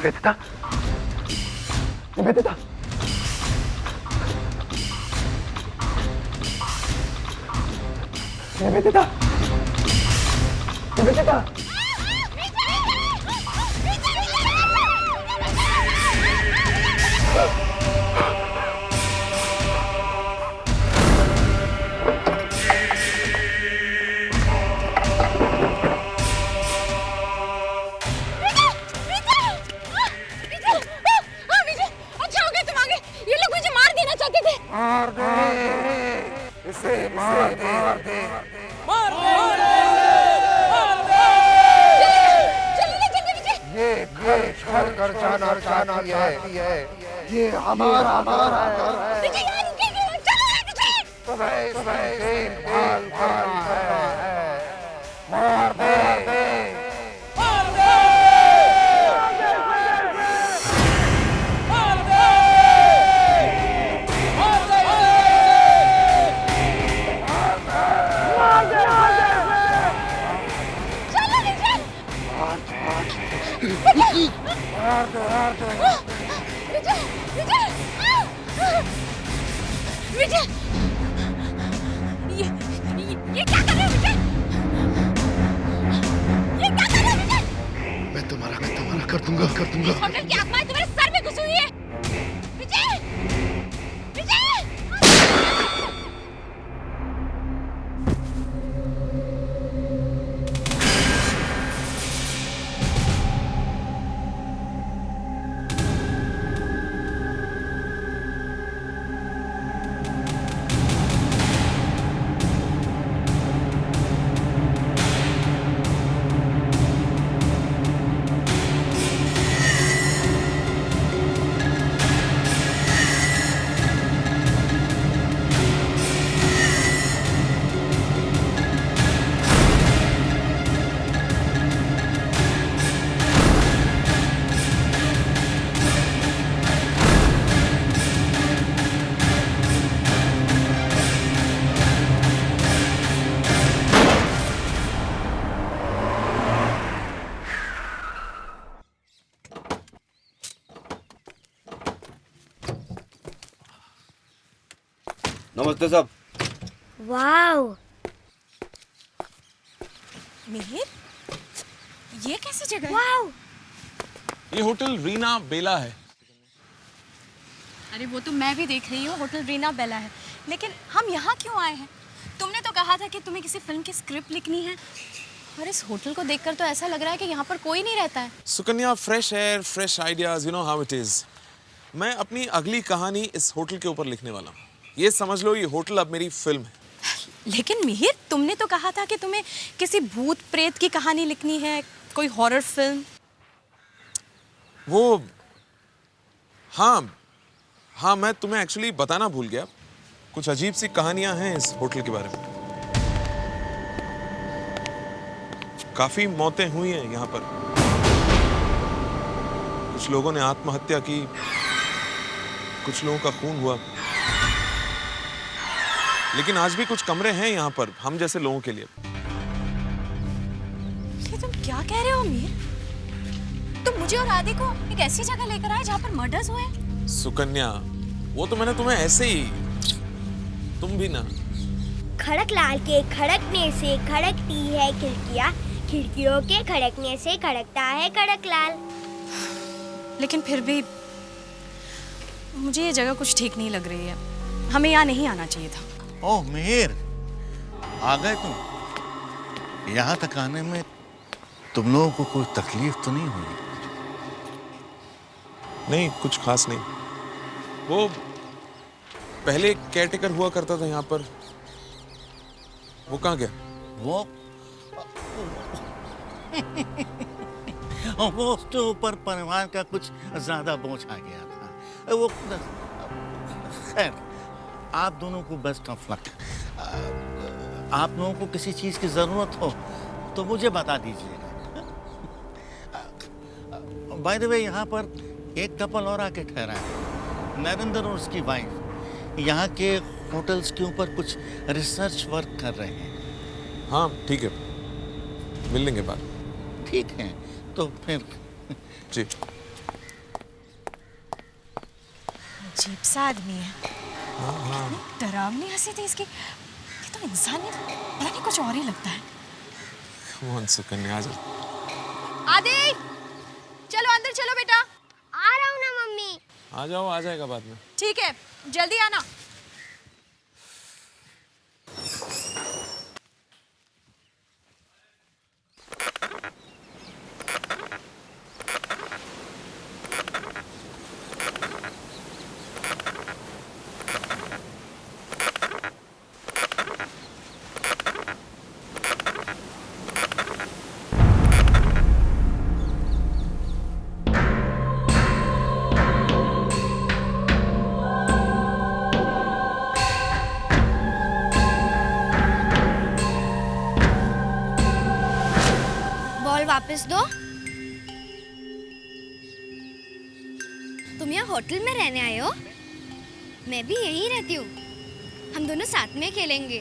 निवेदिता, निवेदिता, निवेदिता, निवेदिता। ये हमारा विजय, ये क्या कर रहे हो विजय? ये क्या कर रहे हो विजय? मैं तुम्हारा कर दूंगा। होटल की आत्माएं तुम्हारे सर में घुसी हुई है। विजय, विजय! नमस्ते साहब। वाओ मिहिर, ये कैसी जगह है? वाओ, ये होटल रीना बेला है। अरे वो तो मैं भी देख रही हूँ, होटल रीना बेला है। लेकिन हम यहाँ क्यों आए हैं? तुमने तो कहा था कि तुम्हें किसी फिल्म की स्क्रिप्ट लिखनी है, और इस होटल को देखकर तो ऐसा लग रहा है कि यहाँ पर कोई नहीं रहता है। Sukanya, fresh air, fresh ideas, you know how it is. मैं अपनी अगली कहानी इस होटल के ऊपर लिखने वाला हूँ। ये समझ लो, ये होटल अब मेरी फिल्म है। लेकिन मिहिर, तुमने तो कहा था कि तुम्हें किसी भूत प्रेत की कहानी लिखनी है, कोई हॉरर फिल्म। वो हाँ, मैं तुम्हें एक्चुअली बताना भूल गया। कुछ अजीब सी कहानियां हैं इस होटल के बारे में। काफी मौतें हुई हैं यहाँ पर। कुछ लोगों ने आत्महत्या की, कुछ लोगों का खून हुआ। लेकिन आज भी कुछ कमरे हैं यहाँ पर हम जैसे लोगों के लिए। ये तुम क्या कह रहे हो मिहिर? तुम मुझे और आदि को एक ऐसी जगह लेकर आए जहाँ पर मर्डर्स हुए। सुकन्या, वो तो मैंने तुम्हें ऐसे ही, तुम भी ना। खड़कलाल के खड़कने से खड़कती है खिड़कियाँ, खिड़कियों के खड़कने से खड़कता है खड़कलाल। लेकिन फिर भी मुझे ये जगह कुछ ठीक नहीं लग रही है। हमें यहाँ नहीं आना चाहिए था। ओह मिहिर, आ गए तुम। यहाँ तक आने में तुम लोगों को कोई तकलीफ तो नहीं हुई? नहीं, कुछ खास नहीं। वो पहले केयरटेकर हुआ करता था यहाँ पर, वो कहाँ गया? वो उसके ऊपर परिवार का कुछ ज्यादा बोझ आ गया था। वो खैर, आप दोनों को बेस्ट ऑफ लक। आप लोगों को किसी चीज की जरूरत हो तो मुझे बता दीजिएगा। बाय द वे, यहाँ पर एक कपल और आके ठहरा है, नरेंद्र और उसकी वाइफ। यहाँ के होटल्स के ऊपर कुछ रिसर्च वर्क कर रहे हैं। हाँ ठीक है, मिल लेंगे बात। ठीक है, तो फिर जी। अजीब सा आदमी है। डरावनी हंसी थी इसकी। ये तो इंसान नहीं, पता नहीं कुछ और ही लगता है। Come on, सुकन्या, आ जाओ। आदि, चलो अंदर चलो बेटा। आ रहा हूँ ना मम्मी। आ जाओ, आ जाएगा बाद में। ठीक है, जल्दी आना। वापस दो। तुम यहाँ होटल में रहने आए हो? मैं भी यहीं रहती हूँ। हम दोनों साथ में खेलेंगे।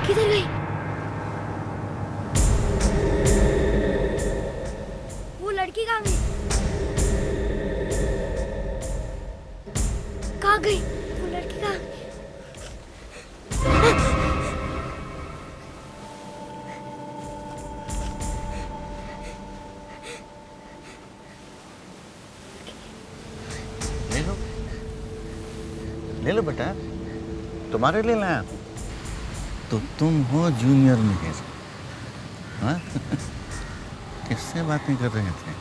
किधर गई? वो लड़की कहाँ गई? कहाँ गई? वो लड़की कहाँ? ले लो बेटा, तुम्हारे लिए लाया। तो तुम हो जूनियर मिहिर, हाँ? किससे बातें कर रहे थे?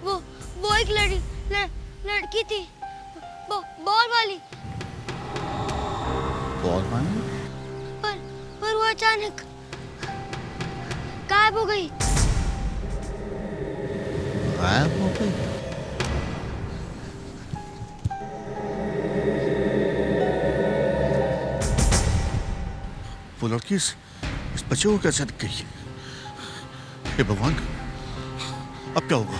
वो एक लड़की थी, बॉल वाली। बॉल वाली? पर वो अचानक गायब हो गई। गायब हो गई? वो लड़की इस बच्चे को कैसे दिख गई? हे भगवान, अब क्या होगा?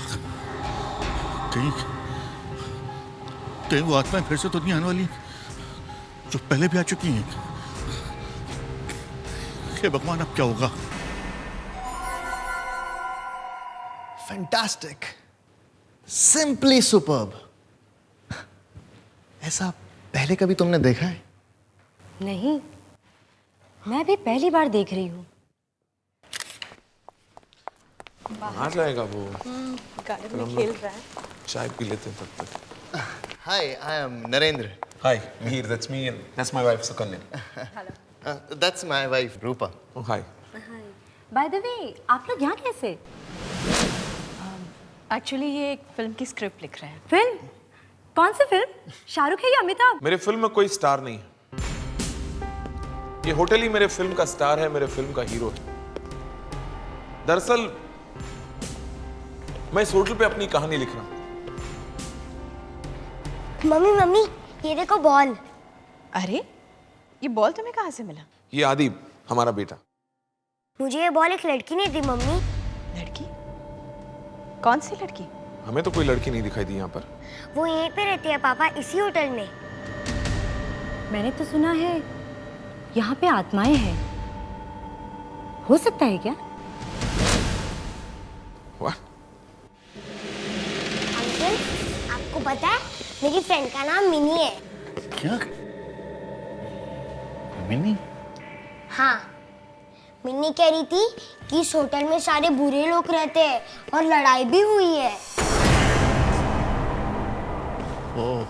कहीं वो आत्माएं फिर से तो नहीं आने वाली जो पहले भी आ चुकी हैं? हे भगवान, अब क्या होगा? Fantastic, simply superb. ऐसा पहले कभी तुमने देखा है? नहीं, मैं भी पहली बार देख रही हूँ। आ जाएगा वो। गार्डन में खेल रहा है। चाय पी लेते हैं तब तक। Hi, I am Narendra. Hi, Mihir, that's me and that's my wife Sukanya. That's my wife Rupa. Oh, hi. By the way, आप लोग यहाँ कैसे? एक्चुअली ये एक फिल्म की स्क्रिप्ट लिख रहे हैं। फिल्म? कौन सी फिल्म? शाहरुख है या अमिताभ? मेरे फिल्म में कोई स्टार नहीं है। ये होटल ही मेरे फिल्म का स्टार है, मेरे फिल्म का हीरो है। दरअसल मैं इस होटल पे अपनी कहानी लिख रहा हूं। मम्मी, ये देखो बॉल। अरे, ये बॉल तुम्हें कहाँ से मिला? ये आदिब, हमारा बेटा। मुझे ये बॉल एक लड़की ने दी मम्मी। लड़की? कौन सी लड़की? हमें तो कोई लड़की नहीं दिखाई दी यहाँ पर। वो यहीं पे रहती है पापा, इसी होटल में। मैंने तो सुना है यहाँ पे आत्माएं हैं। हो सकता है क्या? What? अंकल, आपको पता है मेरी फ्रेंड का नाम मिनी है। क्या? मिनी? हाँ, मिनी कह रही थी कि इस होटल में सारे बुरे लोग रहते हैं और लड़ाई भी हुई है। ओह,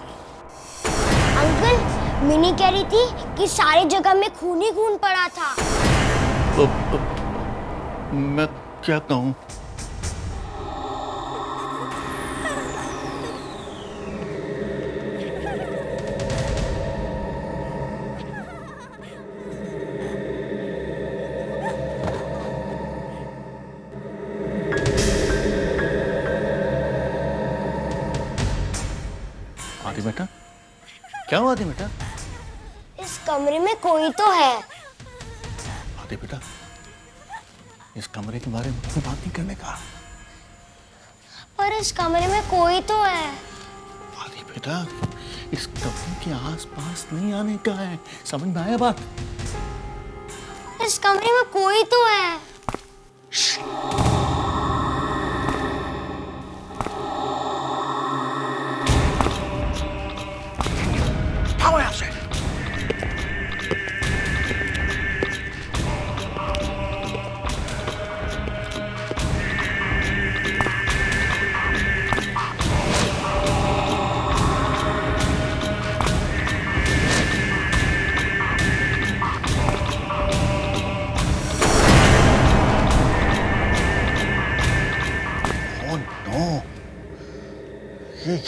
अंकल, मिनी कह रही थी कि सारी जगह में खून ही खून पड़ा था। मैं क्या कहूँ? आदि बेटा, क्या हुआ आदि बेटा? इस कमरे में कोई तो है। आदि बेटा, इस कमरे के बारे में बात नहीं करने का। पर इस कमरे में कोई तो है। आदि बेटा, इस कमरे के आसपास नहीं आने का है। समझ में आया बात? इस कमरे में कोई तो है।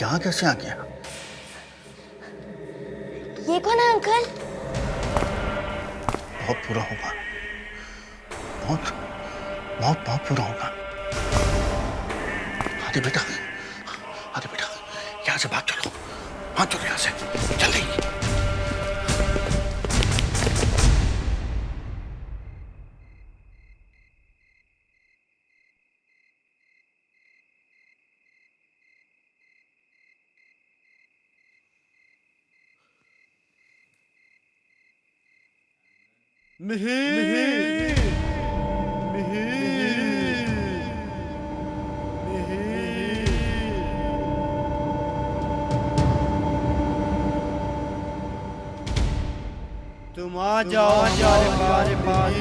यहाँ कैसे आ गया? ये कौन है अंकल? बहुत बुरा होगा, बहुत बहुत बहुत बुरा होगा। आदि बेटा, यहाँ से भाग चलो, यहाँ से जल्दी। तुम आ जाओ हमारे पास।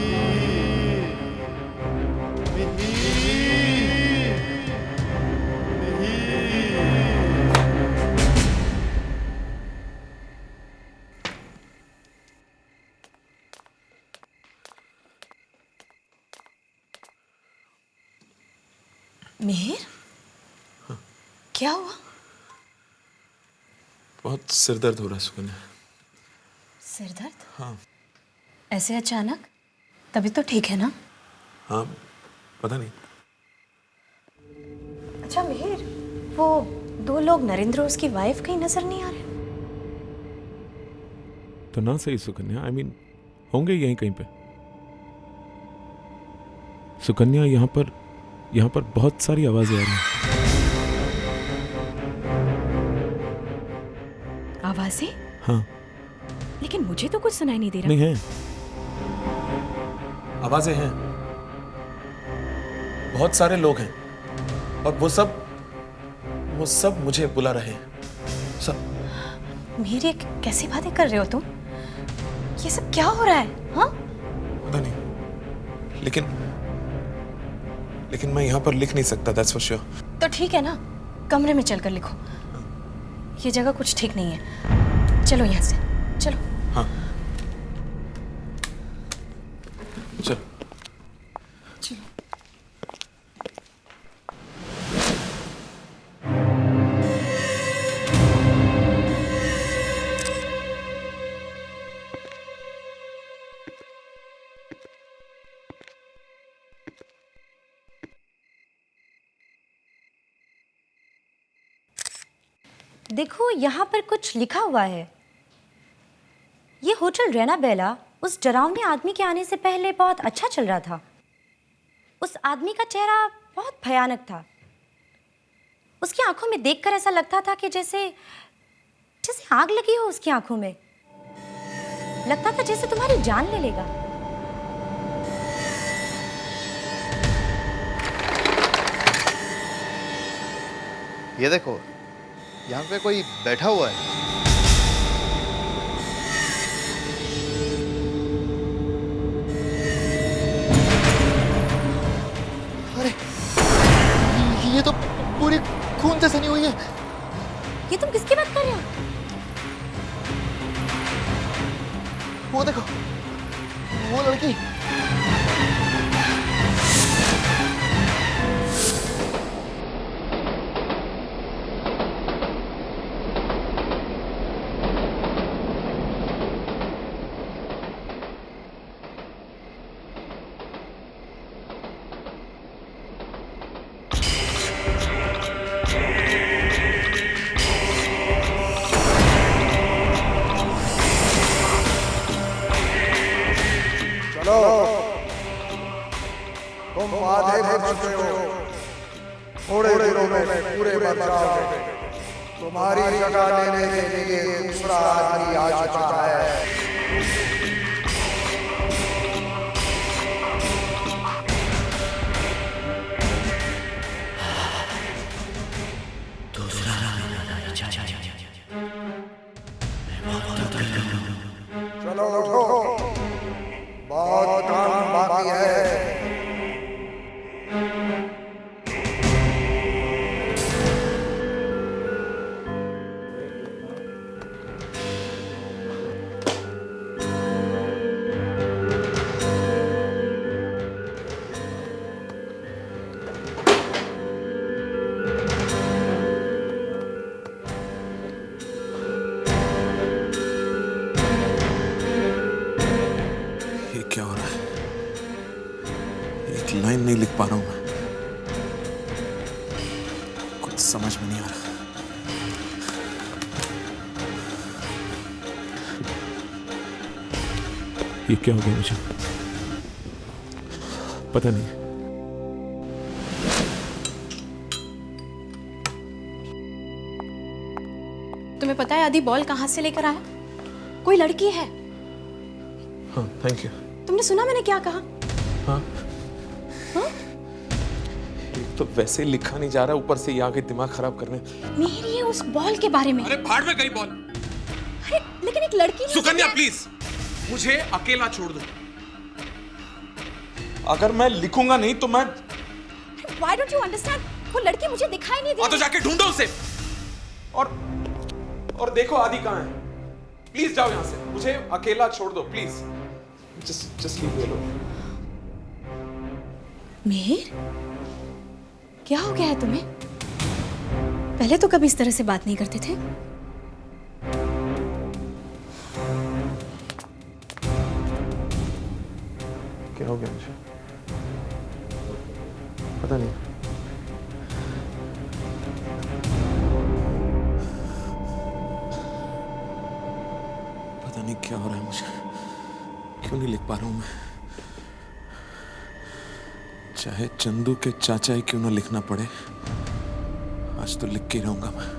मिहिर, क्या हुआ? बहुत सिर दर्द हो रहा है सुकन्या। सिर दर्द? हाँ। ऐसे अचानक? तभी तो ठीक है ना? हाँ, पता नहीं। अच्छा मिहिर, वो 2 लोग नरेंद्र और उसकी वाइफ कहीं नजर नहीं आ रहे? तो ना सही सुकन्या, I mean, होंगे यहीं कहीं पे। सुकन्या, यहाँ पर बहुत सारी आवाजें आ रही हैं। आवाजें? हाँ। लेकिन मुझे तो कुछ सुनाई नहीं दे रहा। नहीं है, आवाजें हैं, बहुत सारे लोग हैं और वो सब मुझे बुला रहे हैं, सब। मिहिर, ये कैसी बातें कर रहे हो तुम? ये सब क्या हो रहा है? हाँ? पता नहीं, लेकिन मैं यहाँ पर लिख नहीं सकता, that's for sure। तो ठीक है ना, कमरे में चलकर लिखो। ये जगह कुछ ठीक नहीं है। चलो यहाँ से, चलो। हाँ, चलो। चलो। देखो, यहाँ पर कुछ लिखा हुआ है। ये होटल रैना बेला उस डरावने आदमी के आने से पहले बहुत अच्छा चल रहा था। उस आदमी का चेहरा बहुत भयानक था। उसकी आंखों में देखकर ऐसा लगता था कि जैसे आग लगी हो उसकी आंखों में। लगता था जैसे तुम्हारी जान ले लेगा। ये देखो, यहाँ पे कोई बैठा हुआ है। अरे, ये तो पूरी खून से सनी हुई है। ये तुम किसकी बात कर रहे हो? वो देखो, वो लड़की। तुम आधे बच गए हो, थोड़े दिनों में पूरे बच जाओगे। तुम्हारी जगह लेने के लिए दूसरा आदमी आ चुका है। चलो उठो, बहुत काम बाकी है। पा रहा हूं मैं, कुछ समझ में नहीं आ रहा। ये क्या हो गया मुझे, पता नहीं। तुम्हें पता है आदि बॉल कहाँ से लेकर आया? कोई लड़की है। हाँ, थैंक यू। तुमने सुना मैंने क्या कहा? हाँ? एक तो वैसे लिखा नहीं जा रहा, ऊपर से ये आके दिमाग खराब करने। मेरी है उस बॉल के बारे में। अरे भाड़ में गई बॉल। अरे लेकिन एक लड़की ने सुकन्या प्लीज, मुझे अकेला छोड़ दो। अगर मैं लिखूंगा नहीं तो मैं। Why don't you understand? वो लड़की मुझे दिखाई नहीं दी। तो जाके ढूंढो उसे। और देखो आदि कहाँ है। प्लीज जाओ यहाँ से, मुझे अकेला छोड़ दो please. Just leave me alone. Mehar, क्या हो गया है तुम्हें? पहले तो कभी इस तरह से बात नहीं करते थे। क्या हो गया मुझे, पता नहीं। पता नहीं क्या हो रहा है मुझे, क्यों नहीं लिख पा रहा हूं मैं। चाहे चंदू के चाचा ही क्यों ना लिखना पड़े, आज तो लिख के ही रहूंगा मैं।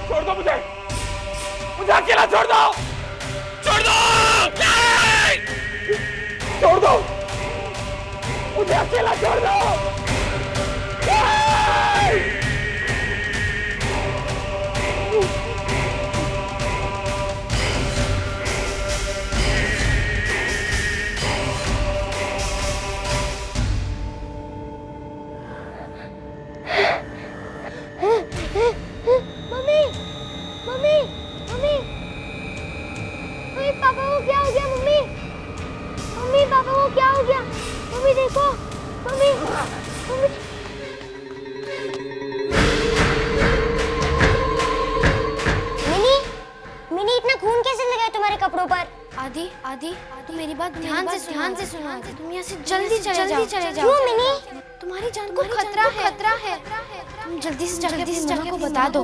छोड़ दो मुझे अकेला छोड़ दो, छोड़ दो, छोड़ दो, मुझे अकेला छोड़ दो। पापा को क्या हो गया? मम्मी, मम्मी पापा को क्या हो गया? मम्मी देखो, मम्मी, मम्मी। मिनी, मिनी इतना खून कैसे लगा है तुम्हारे कपड़ों पर? आदि, तुम मेरी बात ध्यान से सुनो। तुम यहाँ से जल्दी चले जाओ। क्यों मिनी? तुम्हारी जान को खतरा है। तुम जल्दी से जाकर अपनी मम्मा को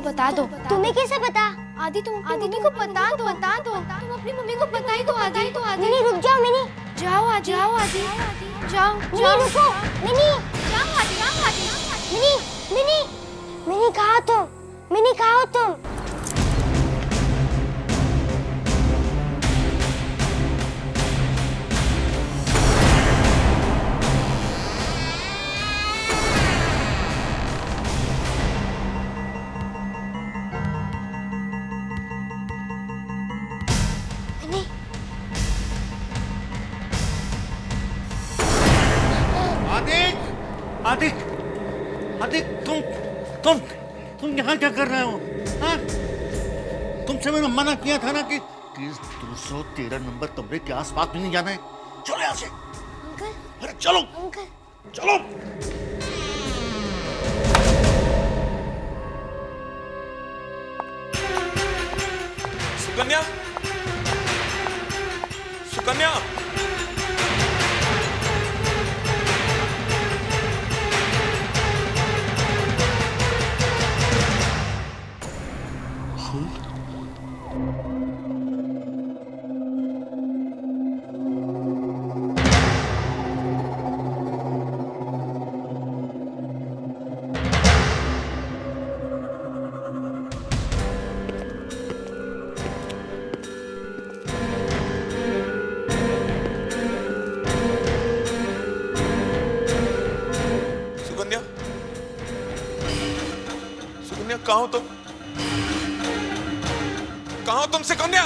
बता दो। तुम्हें कैसे पता? आदि तुम अपनी मम्मी को बता दो। तुम अपनी मम्मी को बता ही दो आदि। मिनी रुक जाओ मिनी। जाओ आदि। जाओ। मिनी रुको, मिनी। जाओ आदि। मिनी कहाँ तुम? मिनी कहाँ हो तुम? आदिक, तुम यहाँ क्या कर रहे हो? हाँ? तुमसे मैंने मना किया था ना कि 213 नंबर कमरे के आसपास भी नहीं जाना है। चलो यहाँ से। अंकल, अरे चलो। अंकल, चलो। सुकन्या, सुकन्या, सुकन्या, सुकन्या, कहाँ हो तुम? कहाँ हो तुम सुकन्या?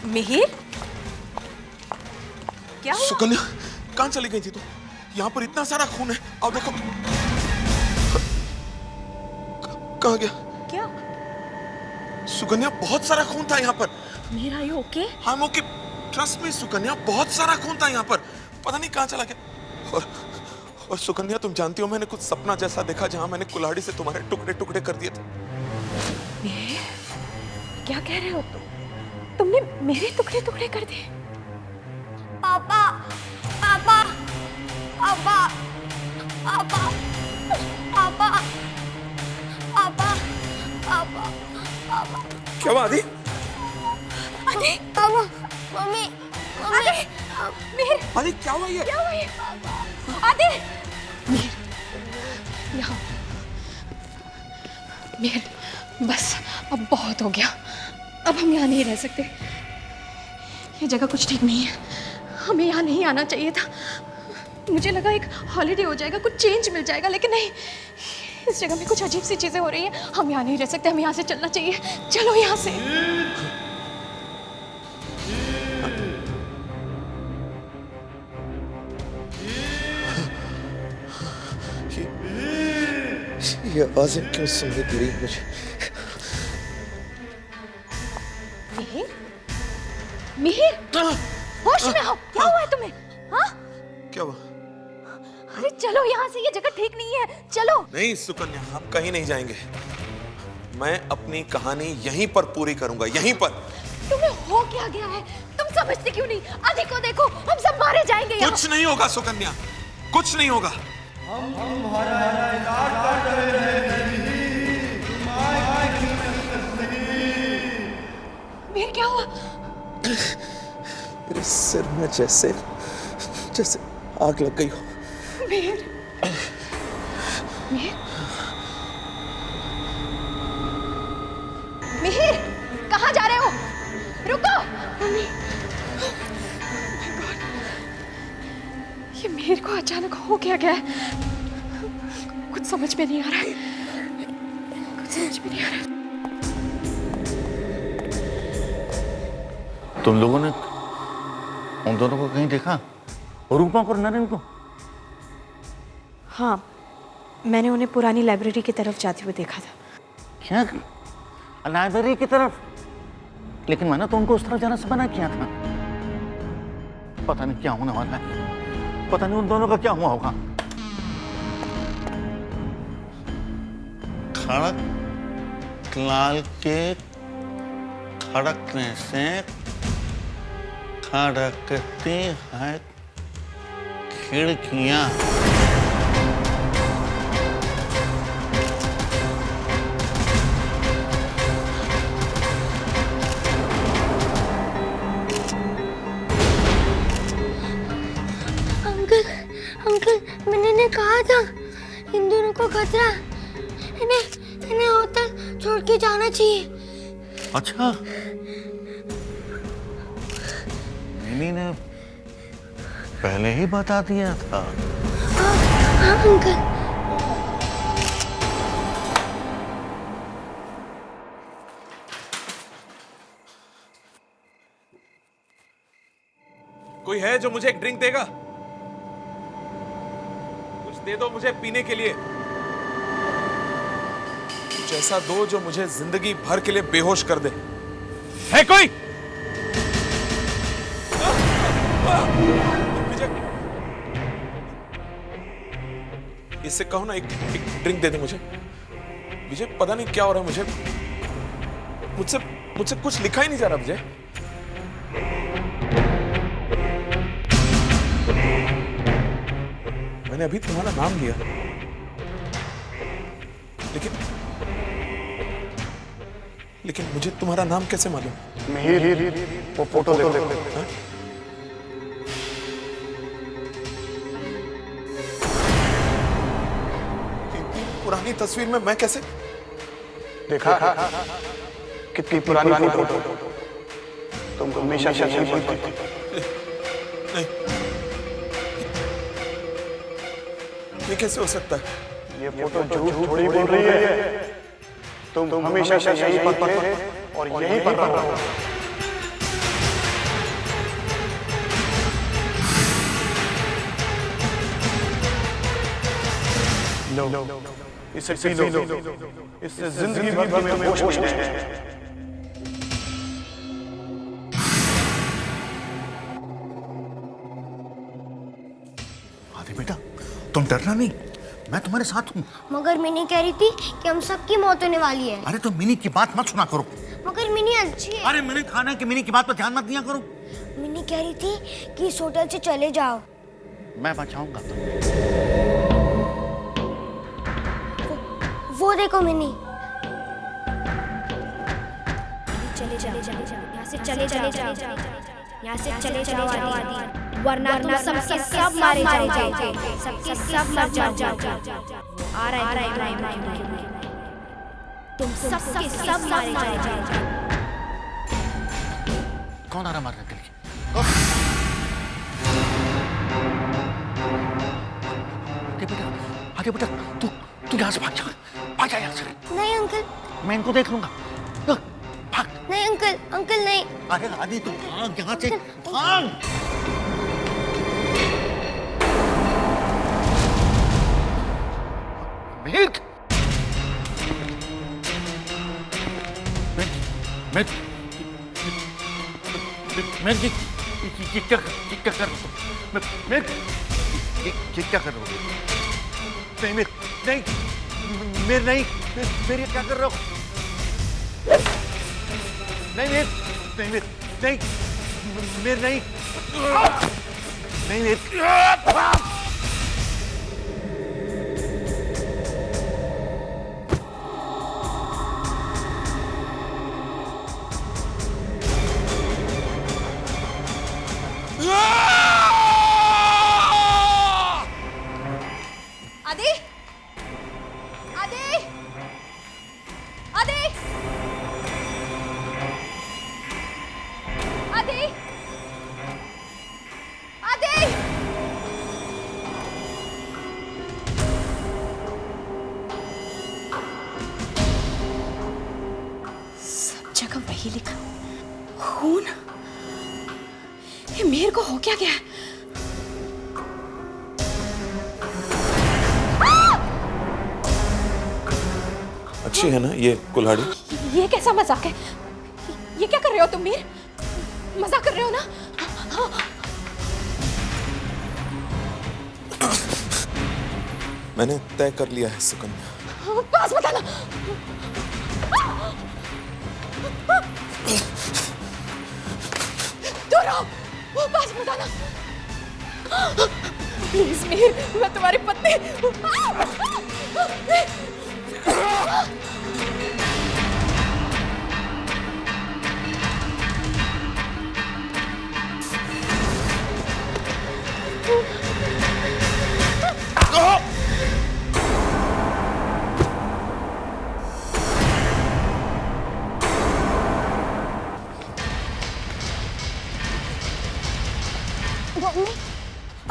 मिहिर, क्या हुआ? सुकन्या, कहाँ चली गई थी तुम? यहाँ पर इतना सारा खून है, आओ देखो। कहाँ गया? क्या? सुकन्या, बहुत सारा खून था यहाँ पर। Mihir, are you okay? हम ओके, ट्रस्ट में सुकन्या, बहुत सारा खून था यहाँ पर, पता नहीं कहाँ चला गया। और सुकन्या, तुम जानती हो मैंने कुछ सपना जैसा देखा जहाँ मैंने कुल्हाड़ी से तुम्हारे टुकड़े टुकड़े कर दिए थे। मिहिर, क्या कह रहे हो तुम? तुमने मेरे टुकड़े टुकड़े कर दिए? पापा, पापा, पापा, पापा, पापा, पापा, पापा, पापा। क्या हुआ आदि? आदि, पापा, मम्मी, मम्मी, मिहिर, आदि, क्या हुआ ये? क्या हुआ ये? आदि, मिहिर, यहाँ। मिहिर, बस अब बहुत हो गया। अब हम यहाँ नहीं रह सकते। ये जगह कुछ ठीक नहीं है। हमें यहाँ नहीं आना चाहिए था। मुझे लगा एक हॉलिडे हो जाएगा, कुछ चेंज मिल जाएगा, लेकिन नहीं। इस जगह में कुछ अजीब सी चीजें हो रही हैं। हम यहाँ नहीं रह सकते, हमें यहाँ से चलना चाहिए। चलो यहाँ से। ये आवाजें क्यों सुनाई दे रही हैं मुझे? मिहिर, मिहिर, होश में हो। क्या हुआ है तुम्हें? हाँ? क्या हुआ? अरे चलो यहाँ से, ये जगह ठीक नहीं है। चलो। नहीं सुकन्या, हम कहीं नहीं जाएंगे। मैं अपनी कहानी यहीं पर पूरी करूंगा, यहीं पर। तुम्हें हो क्या गया है? तुम समझते क्यों नहीं? आदि को देखो, हम सब मारे जाएंगे यहाँ। कुछ नहीं होगा सुकन्या, कुछ नहीं होगा। मिहिर, क्या हुआ? मेरे सिर में जैसे जैसे आग लग गई हो। मिहिर, मिहिर, मिहिर, कहाँ जा रहे हो? रुको। मम्मी, ये मिहिर को अचानक हो क्या गया है? कुछ समझ में नहीं आ रहा है। कुछ समझ में नहीं आ रहा है। तुम लोगों ने उन दोनों को कहीं देखा? रूपा और नरेन को? हाँ, मैंने उन्हें पुरानी लाइब्रेरी की तरफ जाते हुए देखा था। क्या? लाइब्रेरी की तरफ? लेकिन मैंने तो उनको उस तरफ जाना से मना किया था। पता नहीं क्या होने वाला है, पता नहीं उन दोनों का क्या हुआ होगा। खड़क लाल के खड़कने से खड़कती है खिड़कियां। अंकल, मैंने कहा था इन दोनों को खतरा। इन्हें होटल छोड़ के जाना चाहिए। अच्छा, मिनी ने पहले ही बता दिया था। हाँ अंकल। कोई है जो मुझे एक ड्रिंक देगा? कुछ दे दो मुझे पीने के लिए। कुछ ऐसा दो जो मुझे जिंदगी भर के लिए बेहोश कर दे। है कोई? विजय, इससे कहो ना एक ड्रिंक दे दे मुझे। विजय पता नहीं क्या हो रहा है मुझे, मुझसे मुझसे कुछ लिखा ही नहीं जा रहा विजय। मैंने अभी तुम्हारा नाम लिया, लेकिन मुझे तुम्हारा नाम कैसे मालूम? वो फोटो देखो। हाँ? पुरानी तस्वीर में मैं कैसे? देखा कितनी पुरानी फोटो, तुम हमेशा यही बोलती थी। नहीं, ये कैसे हो सकता है? ये फोटो झूठ थोड़ी बोल रही है, तुम हमेशा यही पर थे और यही पर रहो। लो, इसे पी लो, इससे जिंदगी भर में होश नहीं है। आदि बेटा, तुम डरना नहीं, मैं तुम्हारे साथ हूँ। मगर मिनी कह रही थी कि हम सबकी मौत होने वाली है। अरे तो मिनी की बात मत सुना करो। मगर मिनी अच्छी है। अरे मैंने खाना कि मिनी की बात पर ध्यान मत दिया करो। मिनी कह रही थी कि इस होटल से चले जाओ। मैं बचाऊंगा तुम्हें। वो देखो मिनी। चले जाओ, यहाँ से चले जाओ, यहाँ से चले जाओ आदि, वरना तुम सबके सब मारे जाओगे, सबके सब मर जाओगे। आ रहा है तुम सबके सब मारे जाओगे। कौन आ रहा मारने के लिए? आदि बेटा, तू यहाँ से भाग जा यहाँ से। नहीं अंकल, मैं इनको देख लूंगा। भाग। नहीं अंकल नहीं। अरे आदि तू भाग यहाँ से, भाग। मेघ, क्या कर रहे हो? नहीं मेरे क्या कर रहे हो? नहीं आदि, आदि, आदि, आदि, आदि। सब जगह वही लिखा, खून। ये मेरे को हो क्या गया? अच्छी है ना ये कुल्हाड़ी? ये कैसा मजाक है? ये क्या कर रहे हो तुम मीर? मजाक कर रहे हो ना? मैंने तय कर लिया है सुकन्या। पास बताना। दूर रहो, पास बताना। प्लीज मीर, मैं तुम्हारी पत्नी।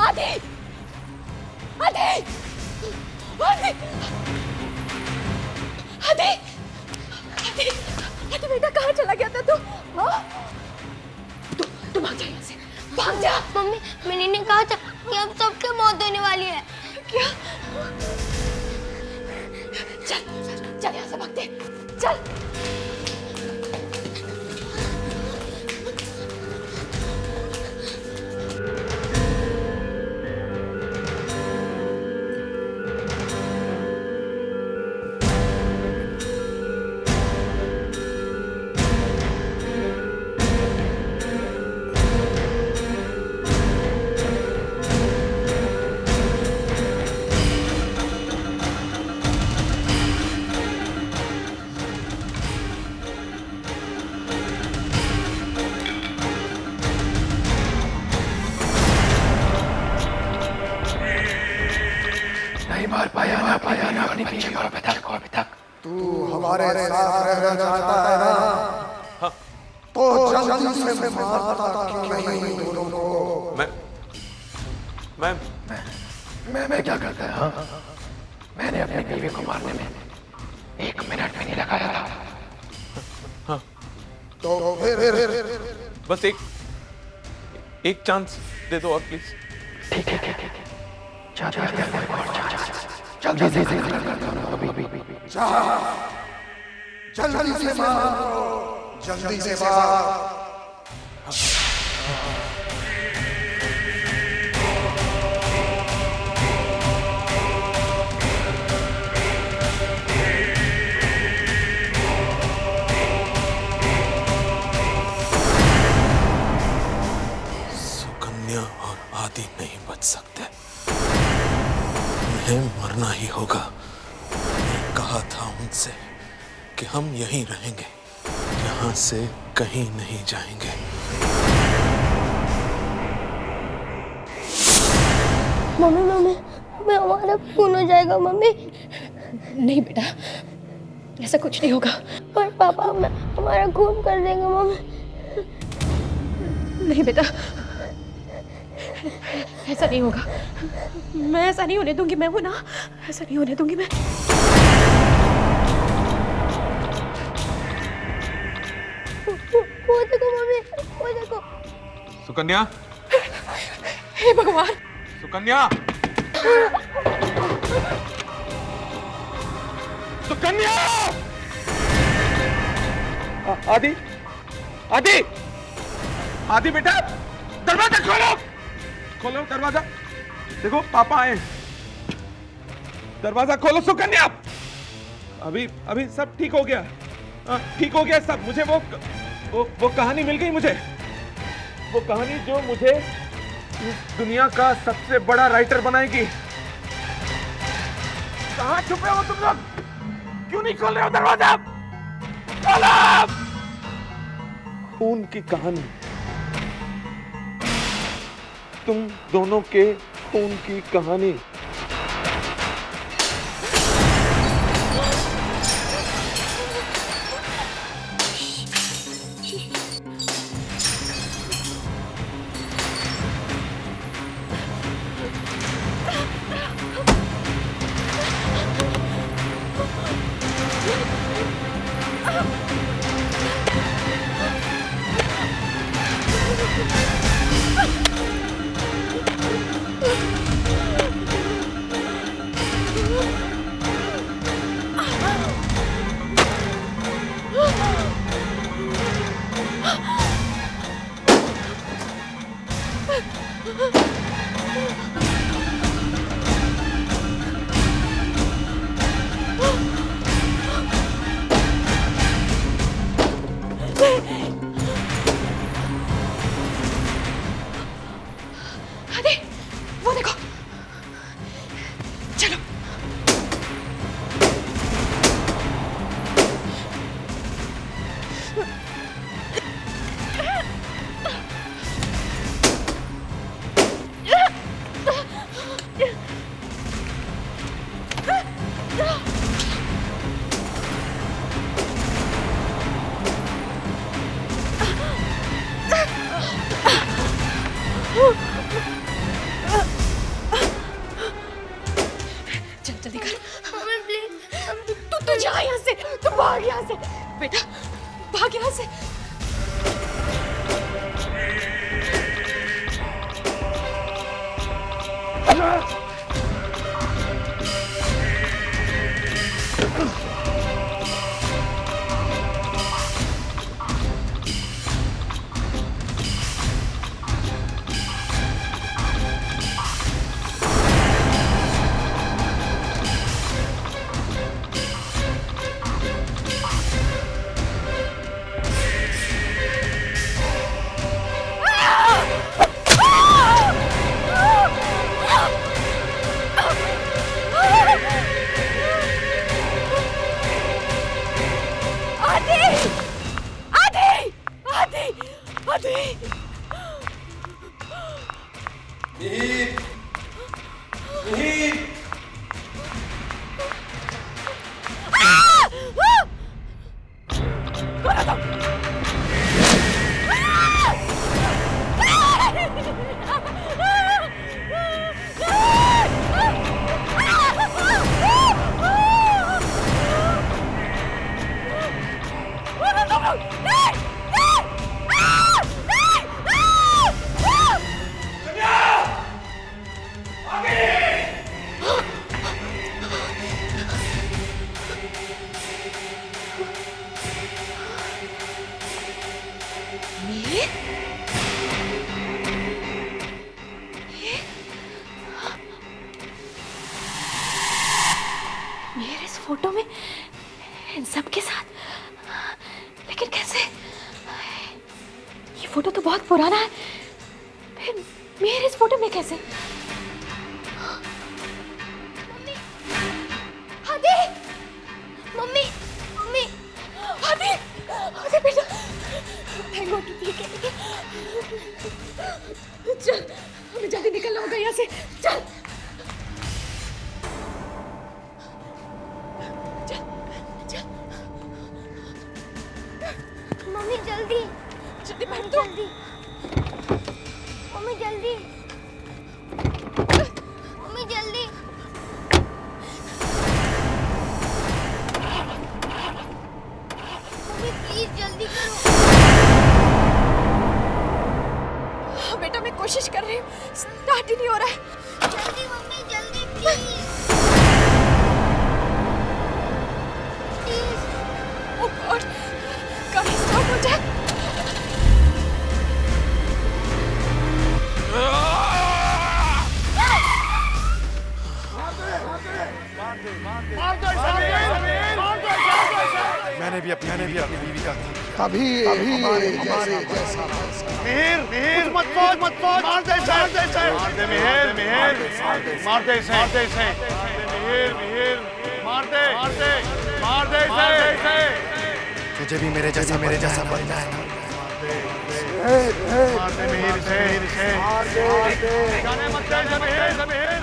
आदि, आदि, आदि, आदि, आदि, आदि बेटा कहाँ चला गया था तू? तू भाग जा यहाँ से, भाग जा। मम्मी, मैंने ने कहा था कि अब सबके मौत होने वाली है। क्या? चल यहाँ से भागते, चल। तू हमारे साथ रहना चाहता है ना? तो जल्दी से मारता क्यों नहीं दोनों को? मैं क्या करता है? हाँ? मैंने अपनी बीवी को मारने में 1 मिनट भी नहीं लगाया था। हाँ। तो फिर बस एक चांस दे दो और प्लीज। ठीक है। जल्दी से जल्दी से मार। सुकन्या और आदि नहीं बच सकते, उन्हें मरना ही होगा। मैंने कहा था उनसे कि हम यहीं रहेंगे, यहाँ से कहीं नहीं जाएंगे। मम्मी हमारा खून हो जाएगा मम्मी। नहीं बेटा, ऐसा कुछ नहीं होगा। और पापा हमारा खून कर देंगे मम्मी। नहीं बेटा, ऐसा नहीं होगा। मैं ऐसा नहीं होने दूंगी। मैं हूं ना, ऐसा नहीं होने दूंगी मैं। वो देखो मम्मी, वो देखो। सुकन्या, हे भगवान! सुकन्या, सुकन्या! आदि बेटा, दरवाजा खोलो दरवाजा। देखो पापा आए, दरवाजा खोलो। सुकन्या, अभी सब ठीक हो गया। ठीक हो गया सब। मुझे वो कहानी मिल गई। मुझे वो कहानी जो मुझे इस दुनिया का सबसे बड़ा राइटर बनाएगी। कहाँ छुपे हो तुम लोग? क्यों नहीं खोल रहे हो दरवाजा? खोलो! खून की कहानी, तुम दोनों के खून की कहानी। अरे वो देखो, चलो। चल जल्दी कर। Mummy please. तू जा यहाँ से, तू भाग यहाँ से बेटा, भाग यहाँ से। पुराना है, फिर मेरे इस फोटो में कैसे? आदि, मम्मी, मम्मी, आदि, आदि बेटा, थैंक गॉड ठीक है। चल, हमें जल्दी निकलना होगा यहाँ से, चल। मम्मी जल्दी, जल्दी बैठ दो। जल्दी, मम्मी जल्दी, मम्मी जल्दी। मम्मी प्लीज जल्दी करो। हाँ बेटा, मैं कोशिश कर रही हूँ, स्टार्ट ही नहीं हो रहा है। जल्दी मम्मी जल्दी प्लीज। ओह गॉड, गाड़ी स्टार्ट हो जाए। मैंने भी अपनी बीवी का कभी हमारे जैसा मिहिर, मिहिर, मत पहुंच, मार दे इसे, मार दे मिहिर, मिहिर, मार दे इसे, मिहिर, मिहिर, मार दे इसे। तुझे भी मेरे जैसा बनना है। मार दे मिहिर इसे, जाने मत दे इसे, मिहिर।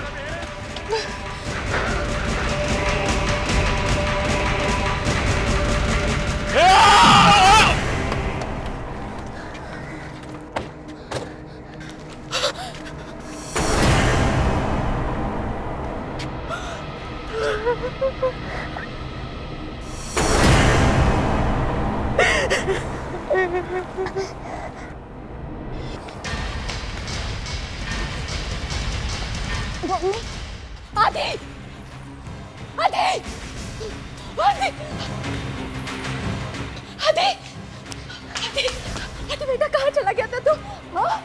मम्मी, आदि, आदि, आदि, आदि, आदि, आदि बेटा कहाँ चला गया था तू? हाँ?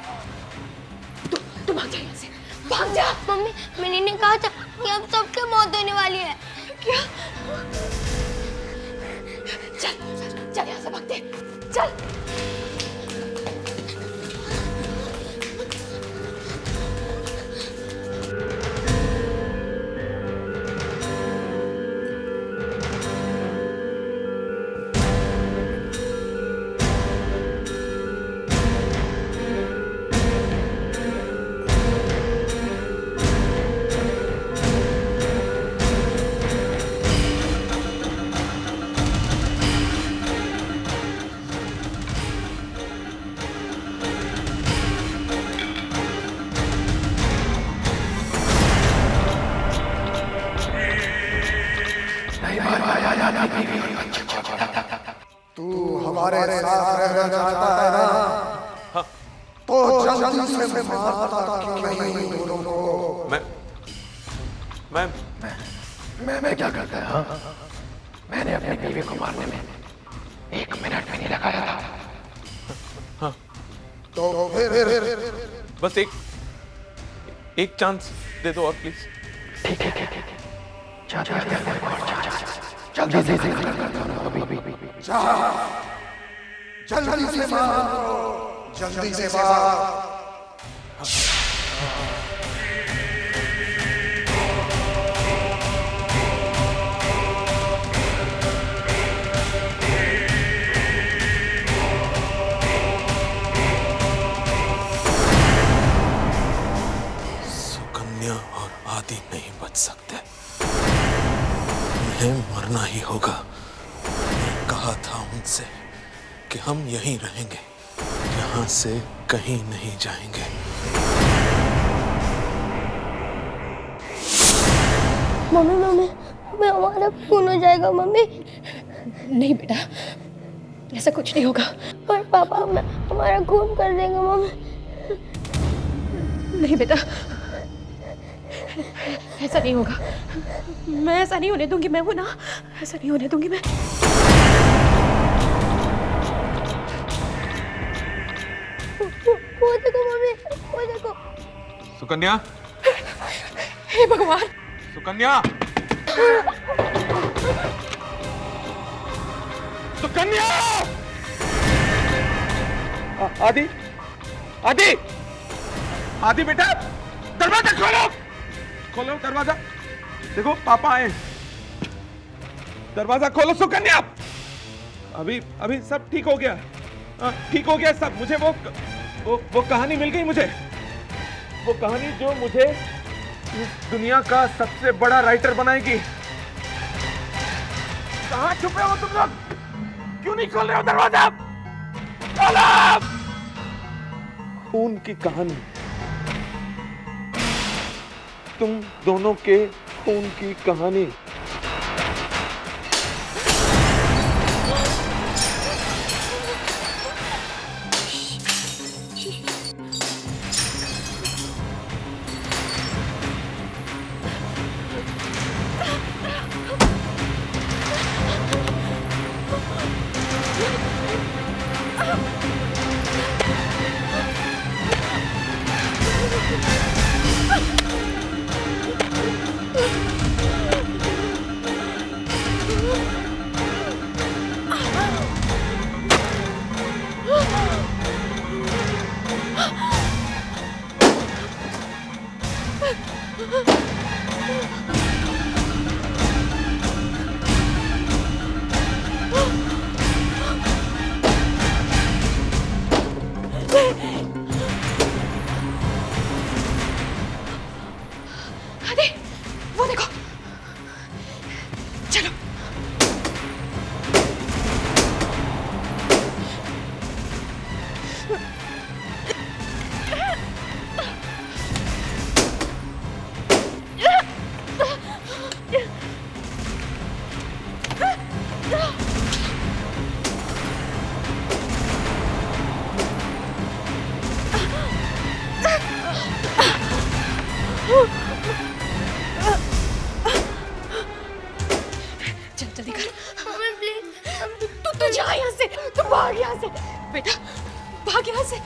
तू भाग जा यहाँ से, भाग जा। मम्मी मैंने ने कहा था कि अब सबके मौत होने वाली है। क्या? चल यहाँ से भागते, चल। तू हमारे साथ रहना चाहता है ना? तो जल्दी से मारता क्यों नहीं दोनों को? मैं क्या करता है? हाँ? मैंने अपनी बीवी को मारने में 1 मिनट भी नहीं लगाया था। तो फिर बस एक चांस दे दो और प्लीज। ठीक है, जल्दी से जल्दी से मार। सुकन्या और आदि नहीं बच सकते, उन्हें मरना ही होगा। मैंने कहा था उनसे कि हम यहीं रहेंगे, यहाँ से कहीं नहीं जाएंगे। मम्मी हमारा खून हो जाएगा मम्मी। नहीं बेटा, ऐसा कुछ नहीं होगा। और पापा हमारा खून कर देंगे मम्मी। नहीं बेटा, ऐसा नहीं होगा। मैं ऐसा नहीं होने दूंगी, मैं वो ना, ऐसा नहीं होने दूंगी मैं। वो देखो मम्मी, वो देखो। सुकन्या, हे भगवान, सुकन्या, सुकन्या! आदि, आदि, आदि बेटा, दरवाजा खोलो, खोलो दरवाजा। देखो पापा आए, दरवाजा खोलो सुकन्या। अभी अभी सब ठीक हो गया, ठीक हो गया सब। मुझे वो कहानी मिल गई मुझे, वो कहानी जो मुझे इस दुनिया का सबसे बड़ा राइटर बनाएगी। कहाँ छुपे हो तुम लोग? क्यों नहीं खोल रहे हो दरवाजा? खोलो! खून की कहानी, तुम दोनों के खून की कहानी। अरे वो देखो, चलो। चल जल्दी कर। Mummy please. तू जा यहाँ से, तू भाग यहाँ से बेटा, भाग यहाँ से।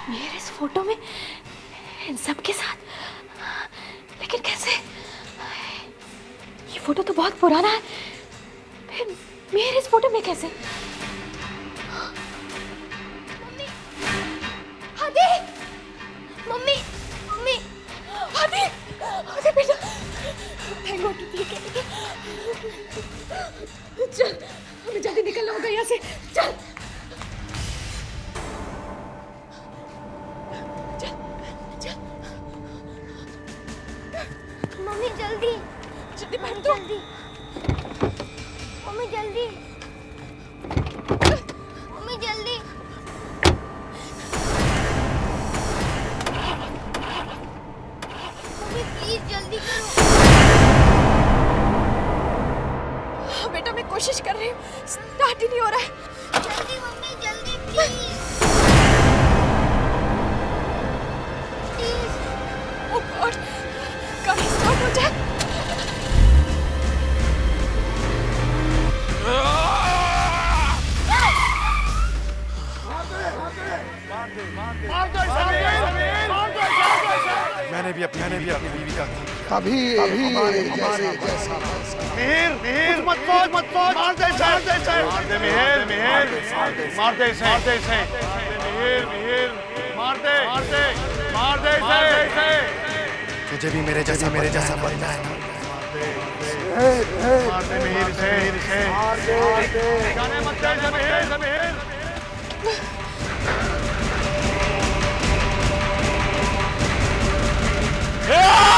मेरे इस फोटो में इन सब के साथ, लेकिन कैसे? ये फोटो तो बहुत पुराना है, फिर मेरे इस फोटो में कैसे? मम्मी, आदि, मम्मी, मम्मी, आदि, आदि बेटा, थैंक गॉड तू ठीक है। चल, हमें जल्दी निकलना होगा यहाँ से, चल। मम्मी जल्दी, जल्दी बैठ दो। जल्दी, मम्मी जल्दी, मम्मी जल्दी। मम्मी प्लीज जल्दी करो। हाँ बेटा, मैं कोशिश कर रही हूँ, स्टार्ट ही नहीं हो रहा है। जल्दी मम्मी जल्दी प्लीज। ओह गॉड, गाड़ी स्टार्ट हो जाए। कभी हमारे जैसा मिहिर मिहिर मत सोच मार दे इसे मार दे मिहिर मार दे इसे मिहिर मार दे इसे तुझे भी मेरे जैसा बनना है। मार दे मिहिर इसे जाने मत दे मिहिर Yeah!